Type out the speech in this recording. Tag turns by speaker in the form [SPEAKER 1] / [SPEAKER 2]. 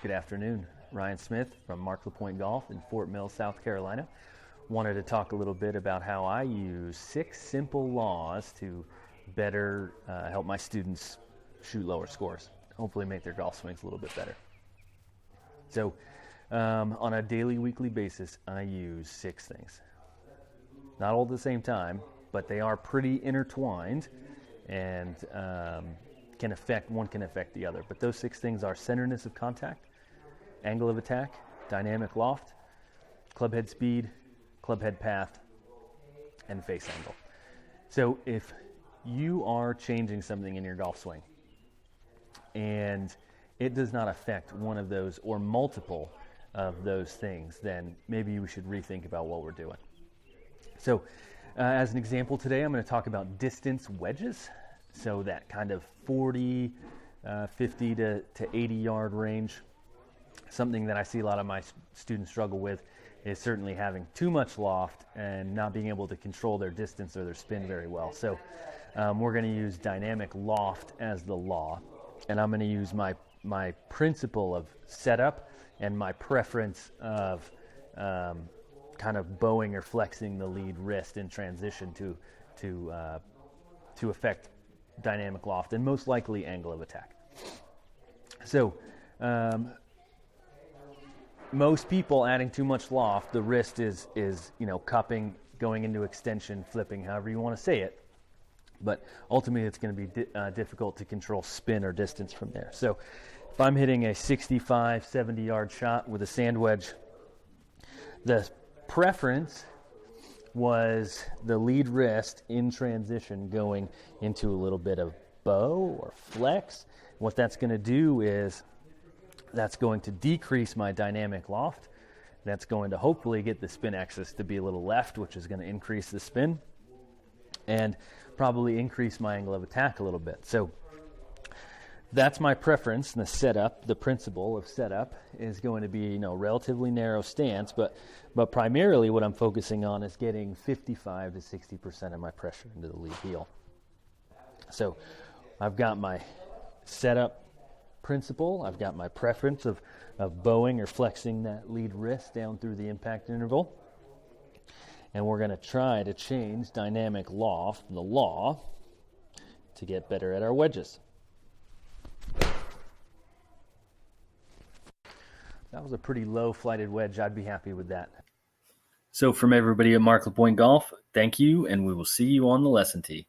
[SPEAKER 1] Good afternoon. Ryan Smith from Marc Lapointe Golf in Fort Mill, South Carolina. Wanted to talk a little bit about how I use 6 simple laws to better help my students shoot lower scores, hopefully make their golf swings a little bit better. So on a daily, weekly basis, I use 6 things. Not all at the same time, but they are pretty intertwined and can affect the other. But those 6 things are centeredness of contact, angle of attack, dynamic loft, club head speed, club head path, and face angle. So if you are changing something in your golf swing and it does not affect one of those or multiple of those things, then maybe we should rethink about what we're doing. So as an example today, I'm going to talk about distance wedges. So that kind of 40, 50 to 80 yard range. Something that I see a lot of my students struggle with is certainly having too much loft and not being able to control their distance or their spin very well. So we're going to use dynamic loft as the law, and I'm going to use my principle of setup and my preference of kind of bowing or flexing the lead wrist in transition to affect dynamic loft and most likely angle of attack. So most people adding too much loft, the wrist is cupping, going into extension, flipping, however you want to say it. But ultimately, it's going to be difficult to control spin or distance from there. So if I'm hitting a 65, 70 yard shot with a sand wedge, the preference was the lead wrist in transition going into a little bit of bow or flex. What that's going to do is that's going to decrease my dynamic loft. That's going to hopefully get the spin axis to be a little left, which is going to increase the spin and probably increase my angle of attack a little bit. So that's my preference. And the setup, the principle of setup is going to be, relatively narrow stance, but primarily what I'm focusing on is getting 55 to 60% of my pressure into the lead heel. So I've got my setup principle, I've got my preference of bowing or flexing that lead wrist down through the impact interval, and we're going to try to change dynamic loft, the law, to get better at our wedges. That was a pretty low flighted wedge. I'd be happy with that. So from everybody at Marc Lapointe Golf, thank you, and we will see you on the lesson tee.